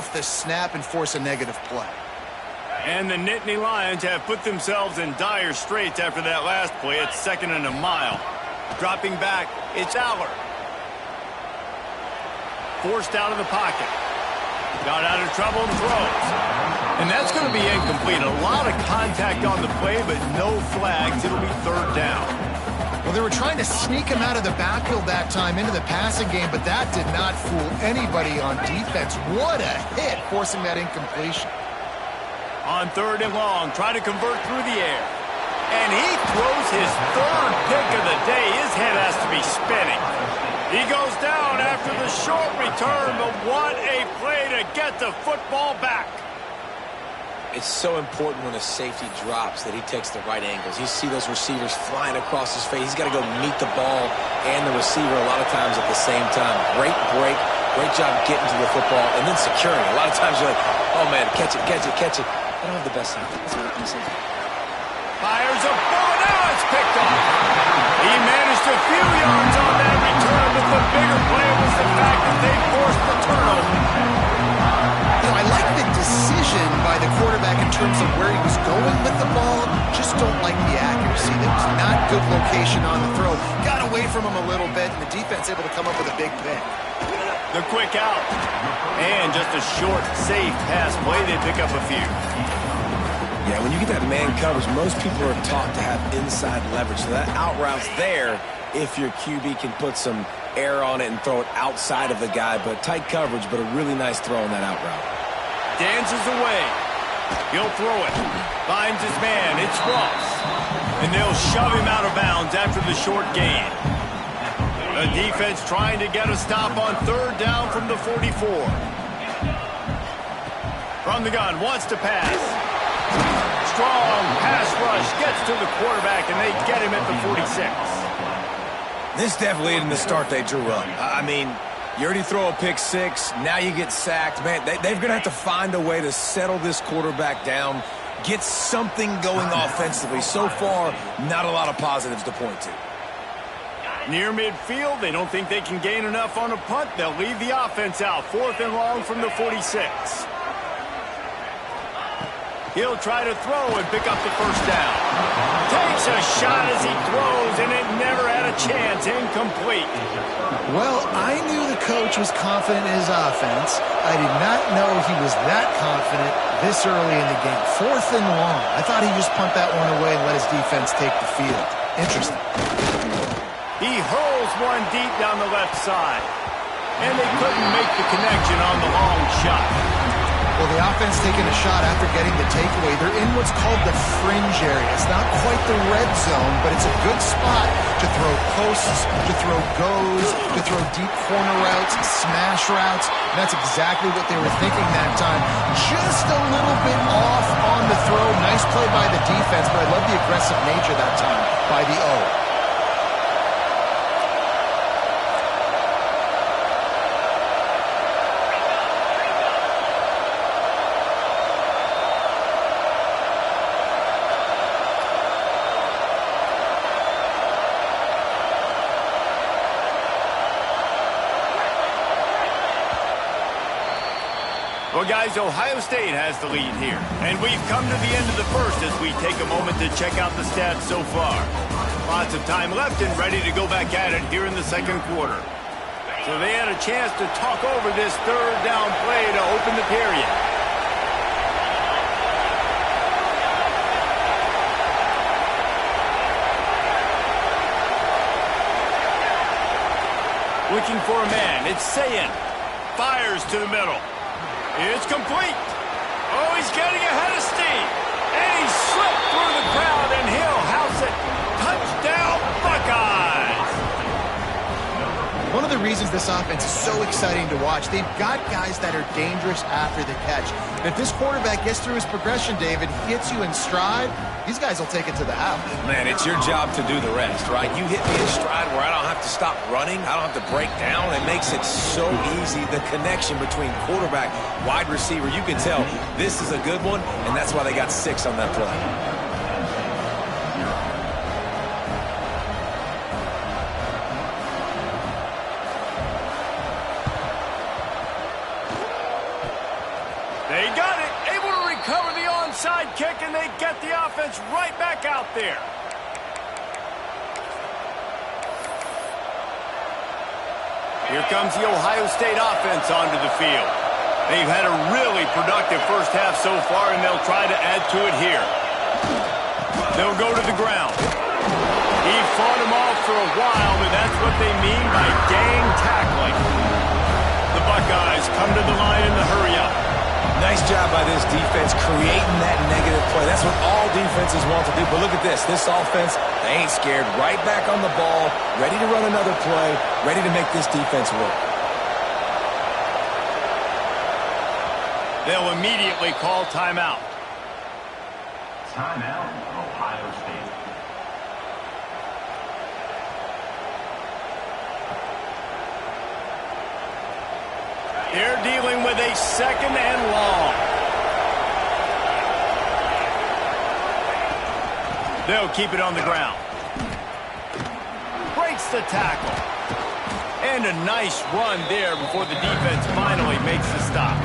off the snap and force a negative play. And the Nittany Lions have put themselves in dire straits after that last play. It's 2nd and a mile. Dropping back, it's Aller. Forced out of the pocket. Got out of trouble and throws. And that's going to be incomplete. A lot of contact on the play, but no flags. It'll be 3rd down. Well, they were trying to sneak him out of the backfield that time into the passing game, but that did not fool anybody on defense. What a hit, forcing that incompletion. On 3rd and long, try to convert through the air. And he throws his 3rd pick of the day. His head has to be spinning. He goes down after the short return, but what a play to get the football back. It's so important when a safety drops that he takes the right angles. You see those receivers flying across his face. He's got to go meet the ball and the receiver a lot of times at the same time. Great break. Great job getting to the football and then securing it. A lot of times you're like, oh, man, catch it, catch it, catch it. I don't have the best safety. That's what I'm saying. Fires a bullet. Now it's picked off. He managed a few yards on that return, but the bigger play was the fact that they forced the turnover. You know, I like the decision by the quarterback in terms of where he was going with the ball. Just don't like the accuracy. That was not good location on the throw. Got away from him a little bit, and the defense able to come up with a big pick. The quick out. And just a short, safe pass play. They pick up a few. Yeah, when you get that man coverage, most people are taught to have inside leverage. So that out route's there if your QB can put some air on it and throw it outside of the guy. But tight coverage, but a really nice throw on that out route. Dances away. He'll throw it. Finds his man. It's Ross. And they'll shove him out of bounds after the short gain. The defense trying to get a stop on 3rd down from the 44. From the gun, wants to pass. Strong pass rush gets to the quarterback, and they get him at the 46. This definitely isn't the start they drew up. I mean, you already throw a pick 6, now you get sacked. Man, they're going to have to find a way to settle this quarterback down, get something going offensively. So far, not a lot of positives to point to. Near midfield, they don't think they can gain enough on a punt. They'll leave the offense out. 4th and long from the 46. He'll try to throw and pick up the 1st down. Takes a shot as he throws, and it never had a chance. Incomplete. Well, I knew the coach was confident in his offense. I did not know he was that confident this early in the game. 4th and long. I thought he'd just punt that one away and let his defense take the field. Interesting. He hurls one deep down the left side. And they couldn't make the connection on the long shot. Well, the offense taking a shot after getting the takeaway. They're in what's called the fringe area. It's not quite the red zone, but it's a good spot to throw posts, to throw goes, to throw deep corner routes, smash routes. And that's exactly what they were thinking that time. Just a little bit off on the throw. Nice play by the defense, but I love the aggressive nature that time by the O. Well, guys, Ohio State has the lead here. And we've come to the end of the first as we take a moment to check out the stats so far. Lots of time left and ready to go back at it here in the 2nd quarter. So they had a chance to talk over this 3rd down play to open the period. Looking for a man. It's Sayin. Fires to the middle. It's complete. Oh, he's getting ahead of steam. And he slipped through the crowd, and he'll house it. Touchdown, Buckeyes. One of the reasons this offense is so exciting to watch, they've got guys that are dangerous after the catch. And if this quarterback gets through his progression, David, hits you in stride, these guys will take it to the house. Man, it's your job to do the rest, right? You hit me in stride where I don't have to stop running. I don't have to break down. It makes it so easy. The connection between quarterback, wide receiver, you can tell this is a good one, and that's why they got 6 on that play. They got it. Able to recover the onside kick, and they get the offense right back out there. Here comes the Ohio State offense onto the field. They've had a really productive first half so far, and they'll try to add to it here. They'll go to the ground. He fought him off for a while, but that's what they mean by gang tackling. The Buckeyes come to the line in the hurry-up. Nice job by this defense creating that negative play. That's what all defenses want to do. But look at this. This offense, they ain't scared. Right back on the ball, ready to run another play, ready to make this defense work. They'll immediately call timeout. Timeout, Ohio State. They're dealing with a second and long. They'll keep it on the ground. Breaks the tackle. And a nice run there before the defense finally makes the stop.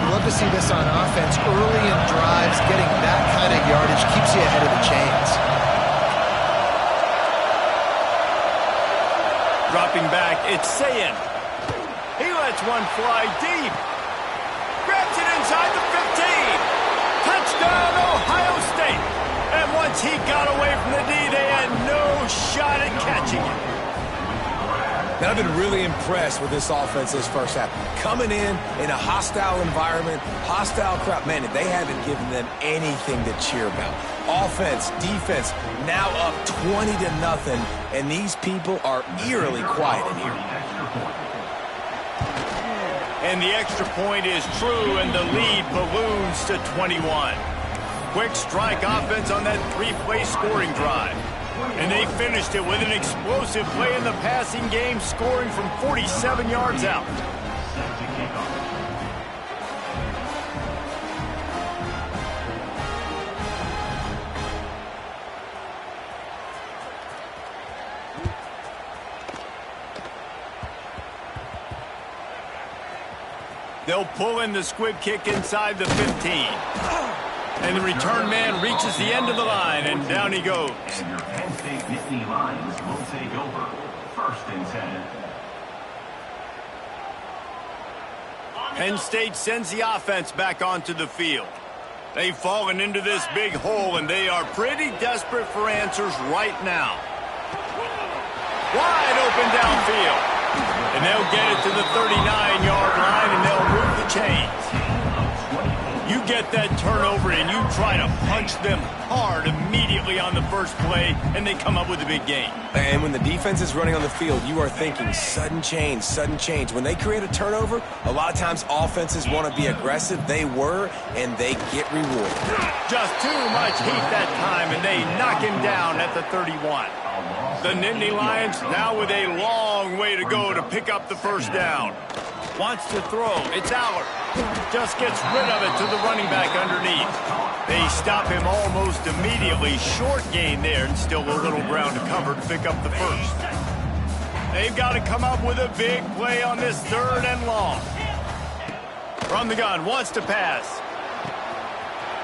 You love to see this on offense. Early in drives, getting that kind of yardage keeps you ahead of the chains. Dropping back, it's Sayin. He lets one fly deep. Grabs it inside the 15. Touchdown, Ohio State. And once he got away from the D, they had no shot at catching him. And I've been really impressed with this offense this first half. Coming in a hostile environment, hostile crowd. Man, they haven't given them anything to cheer about. Offense, defense, now up 20-0, and these people are eerily quiet in here. And the extra point is true, and the lead balloons to 21. Quick strike offense on that three-play scoring drive. And they finished it with an explosive play in the passing game, scoring from 47 yards out. They'll pull in the squib kick inside the 15. And the return man reaches the end of the line, and down he goes. And your Penn State Nittany Lions will take over. 1st and 10. Penn State sends the offense back onto the field. They've fallen into this big hole, and they are pretty desperate for answers right now. Wide open downfield. And they'll get it to the 39-yard line, and they'll move the chains. You get that turnover, and you try to punch them hard immediately on the first play, and they come up with a big gain. And when the defense is running on the field, you are thinking sudden change, sudden change. When they create a turnover, a lot of times offenses want to be aggressive. They were, and they get rewarded. Just too much heat that time, and they knock him down at the 31. The Nittany Lions now with a long way to go to pick up the first down. Wants to throw. It's Allard. Just gets rid of it to the running back underneath. They stop him almost immediately. Short gain there, and still a little ground to cover to pick up the first. They've got to come up with a big play on this 3rd and long. From the gun, wants to pass.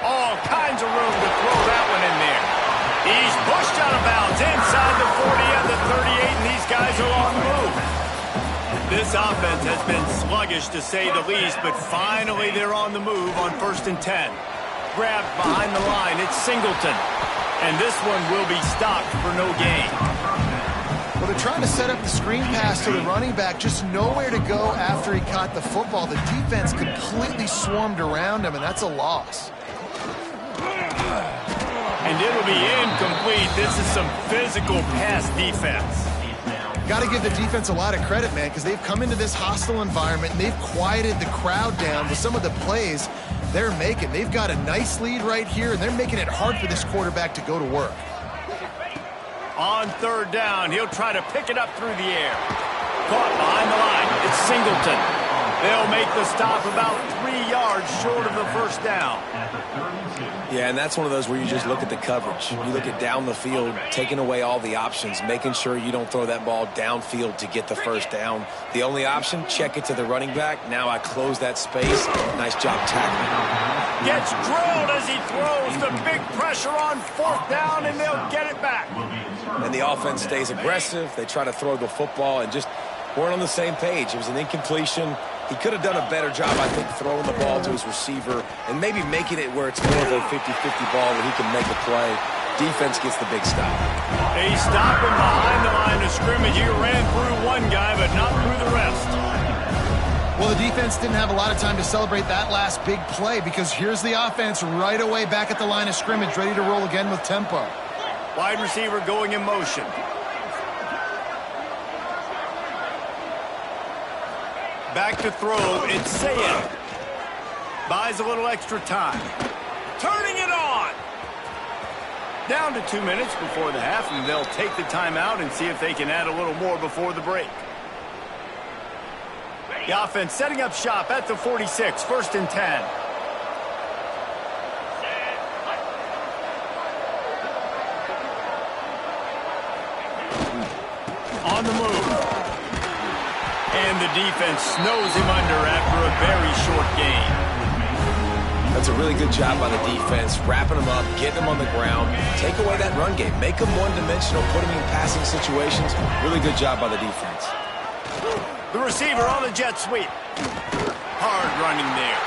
All kinds of room to throw that one in there. He's pushed out of bounds inside the 40 and the 38, and these guys are on the move. This offense has been sluggish, to say the least, but finally they're on the move on 1st and 10. Grabbed behind the line, it's Singleton. And this one will be stopped for no gain. Well, they're trying to set up the screen pass to the running back, just nowhere to go after he caught the football. The defense completely swarmed around him, and that's a loss. And it'll be incomplete. This is some physical pass defense. Got to give the defense a lot of credit, man, because they've come into this hostile environment, and they've quieted the crowd down with some of the plays they're making. They've got a nice lead right here, and they're making it hard for this quarterback to go to work. On 3rd down, he'll try to pick it up through the air. Caught behind the line. It's Singleton. They'll make the stop about 3 yards short of the first down. Yeah, and that's one of those where you just look at the coverage. You look at down the field, taking away all the options, making sure you don't throw that ball downfield to get the first down. The only option, check it to the running back. Now I close that space. Nice job tackling. Gets drilled as he throws. The big pressure on 4th down, and they'll get it back. And the offense stays aggressive. They try to throw the football and just weren't on the same page. It was an incompletion. He could have done a better job, I think, throwing the ball to his receiver and maybe making it where it's more of a 50-50 ball where he can make a play. Defense gets the big stop. They stop him behind the line of scrimmage. He ran through one guy, but not through the rest. Well, the defense didn't have a lot of time to celebrate that last big play because here's the offense right away back at the line of scrimmage, ready to roll again with tempo. Wide receiver going in motion. Back to throw, it's Sayed. Buys a little extra time. Turning it on! Down to 2 minutes before the half, and they'll take the timeout and see if they can add a little more before the break. The offense setting up shop at the 46, 1st and 10. On the move. And the defense snows him under after a very short game. That's a really good job by the defense, wrapping him up, getting him on the ground, take away that run game, make him one-dimensional, put him in passing situations. Really good job by the defense. The receiver on the jet sweep. Hard running there.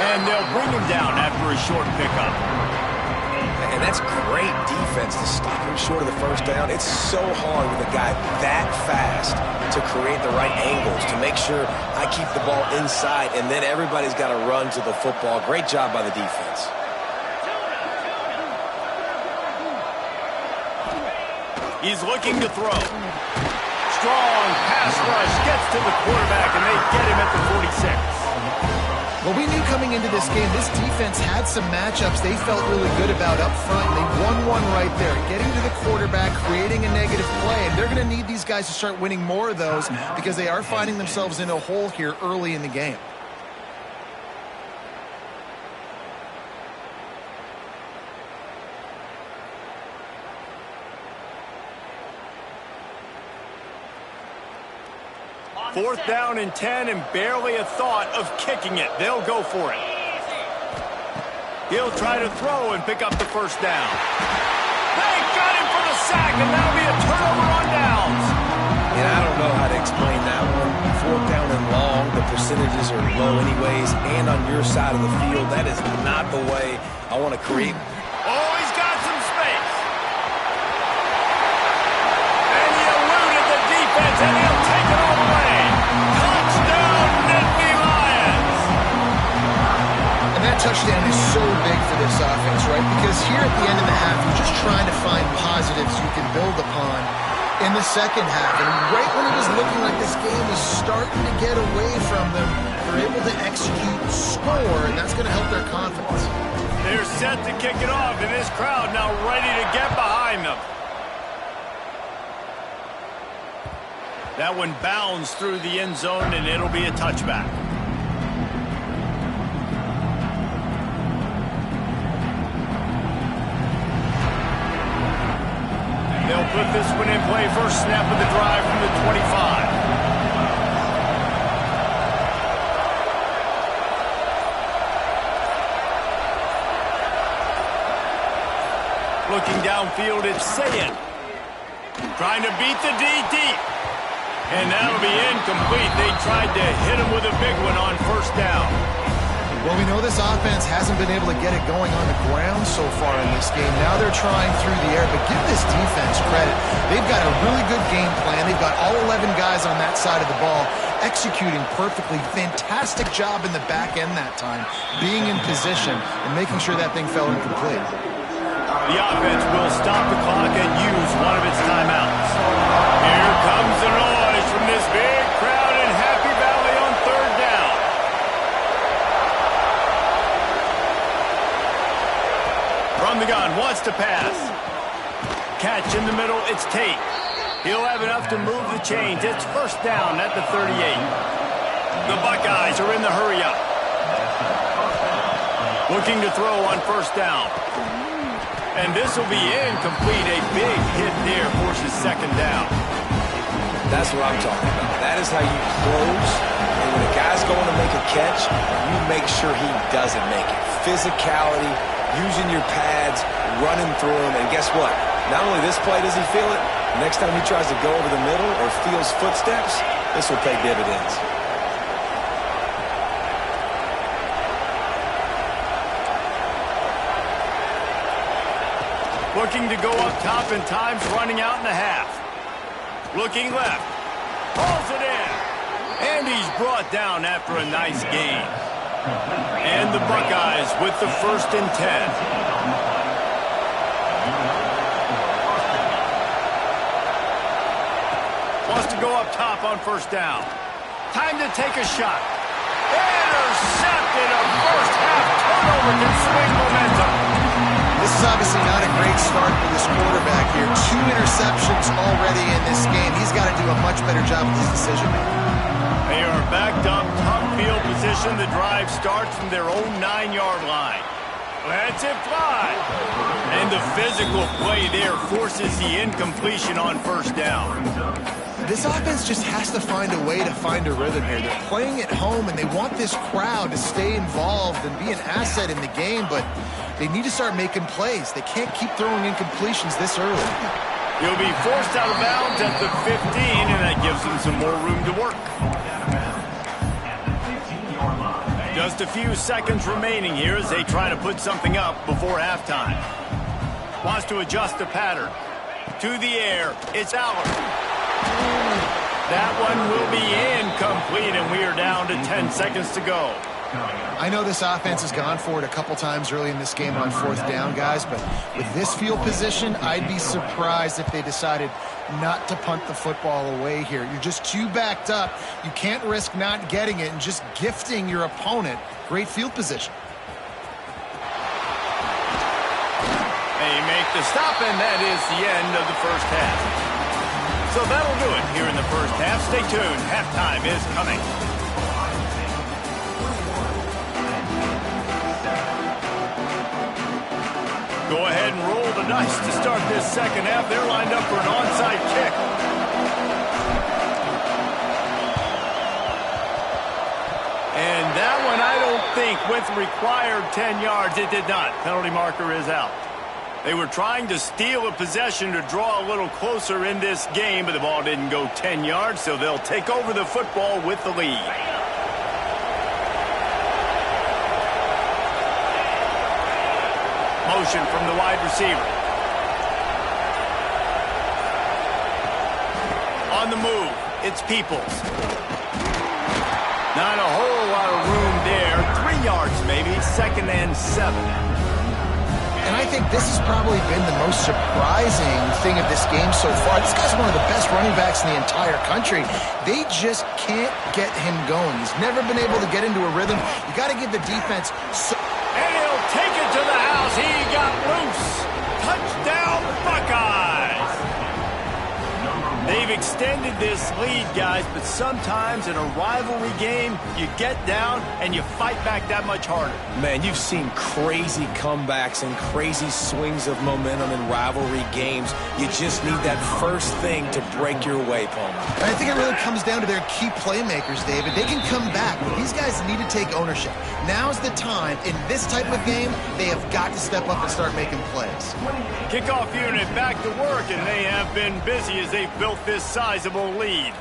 And they'll bring him down after a short pickup. And that's great defense to stop him short of the first down. It's so hard with a guy that fast to create the right angles, to make sure I keep the ball inside, and then everybody's got to run to the football. Great job by the defense. He's looking to throw. Strong pass rush gets to the quarterback, and they get him at the 46. Well, we knew coming into this game, this defense had some matchups they felt really good about up front. They won one right there, getting to the quarterback, creating a negative play. And they're going to need these guys to start winning more of those because they are finding themselves in a hole here early in the game. Fourth down and 10, and barely a thought of kicking it. They'll go for it. He'll try to throw and pick up the first down. They got him for the sack, and that'll be a turnover on downs. And I don't know how to explain that one. 4th down and long, the percentages are low anyways, and on your side of the field, that is not the way I want to create. Oh, he's got some space. And he eluded the defense, and he'll take it all the way. Touchdown, Nittany Lions! And that touchdown is so big for this offense, right? Because here at the end of the half, you're just trying to find positives you can build upon in the second half. And right when it was looking like this game was starting to get away from them, they're able to execute, score, and that's going to help their confidence. They're set to kick it off, and this crowd now ready to get behind them. That one bounds through the end zone, and it'll be a touchback. They'll put this one in play. First snap of the drive from the 25. Looking downfield, it's Sayed. Trying to beat the D deep. And that'll be incomplete. They tried to hit him with a big one on first down. Well, we know this offense hasn't been able to get it going on the ground so far in this game. Now they're trying through the air, but give this defense credit. They've got a really good game plan. They've got all 11 guys on that side of the ball executing perfectly. Fantastic job in the back end that time, being in position and making sure that thing fell incomplete. The offense will stop the clock and use one of its timeouts. Here comes the noise from this big crowd in Happy Valley on third down. From the gun, wants to pass. Catch in the middle, it's Tate. He'll have enough to move the chains. It's first down at the 38. The Buckeyes are in the hurry-up. Looking to throw on first down. And this will be incomplete. A big hit there forces second down. That's what I'm talking about. That is how you close. And when a guy's going to make a catch, you make sure he doesn't make it. Physicality, using your pads, running through them. And guess what? Not only this play does he feel it, next time he tries to go over the middle or feels footsteps, this will pay dividends. Looking to go up top, and time's running out in the half. Looking left. Pulls it in. And he's brought down after a nice gain. And the Buckeyes with the 1st and 10. Wants to go up top on first down. Time to take a shot. Intercepted. A first half turnover can swing momentum. This is obviously not a great start for this quarterback here. 2 interceptions already in this game. He's got to do a much better job with his decision-making. They are backed up, tough field position. The drive starts from their own 9-yard line. Lets it fly. And the physical play there forces the incompletion on first down. This offense just has to find a way to find a rhythm here. They're playing at home, and they want this crowd to stay involved and be an asset in the game, but they need to start making plays. They can't keep throwing incompletions this early. He'll be forced out of bounds at the 15, and that gives them some more room to work. Just a few seconds remaining here as they try to put something up before halftime. Wants to adjust the pattern. To the air, it's Aller. That one will be incomplete, and we are down to 10 seconds to go. I know this offense has gone for it a couple times early in this game on 4th down, guys, but with this field position, I'd be surprised if they decided not to punt the football away here. You're just too backed up. You can't risk not getting it and just gifting your opponent great field position. They make the stop, and that is the end of the first half. So that'll do it here in the first half. Stay tuned. Halftime is coming. Go ahead and roll the dice to start this second half. They're lined up for an onside kick. And that one, I don't think, went the required 10 yards. It did not. Penalty marker is out. They were trying to steal a possession to draw a little closer in this game, but the ball didn't go 10 yards, so they'll take over the football with the lead. Motion from the wide receiver. On the move, it's Peoples. Not a whole lot of room there. 3 yards maybe, 2nd and 7. And I think this has probably been the most surprising thing of this game so far. This guy's one of the best running backs in the entire country. They just can't get him going. He's never been able to get into a rhythm. You got to give the defense... And he'll take it to the house. He got loose. Touchdown, Buckeyes. They've extended this lead, guys, but sometimes in a rivalry game, you get down and you fight back that much harder. Man, you've seen crazy comebacks and crazy swings of momentum in rivalry games. You just need that first thing to break your way, Palmer. And I think it really comes down to their key playmakers, David. They can come back, but these guys need to take ownership. Now's the time. In this type of game, they have got to step up and start making plays. Kickoff unit back to work, and they have been busy as they've built this sizable lead.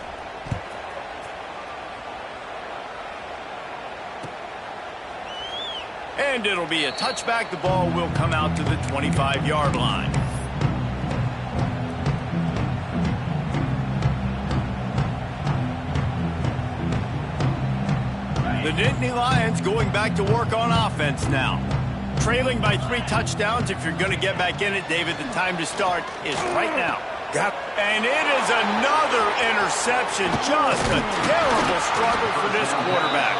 And it'll be a touchback. The ball will come out to the 25-yard line. The Nittany Lions going back to work on offense now. Trailing by 3 touchdowns. If you're going to get back in it, David, the time to start is right now. And it is another interception. Just a terrible struggle for this quarterback.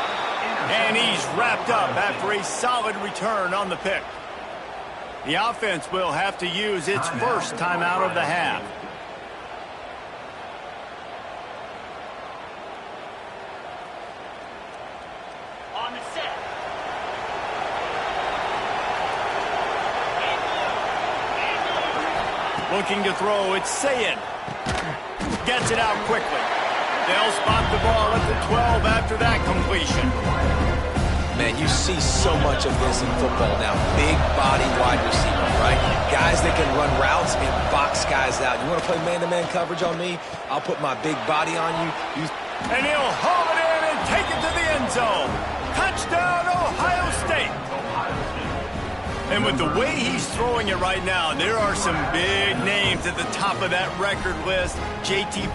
And he's wrapped up after a solid return on the pick. The offense will have to use its first timeout of the half. Looking to throw, it's Sayin. Gets it out quickly. They'll spot the ball at the 12 after that completion. Man, you see so much of this in football now. Big body wide receiver, right? Guys that can run routes and box guys out. You want to play man-to-man coverage on me? I'll put my big body on you. And he'll haul it in and take it to the end zone. Touchdown, Ohio State. And with the way he's throwing it right now, there are some big names at the top of that record list. J.T.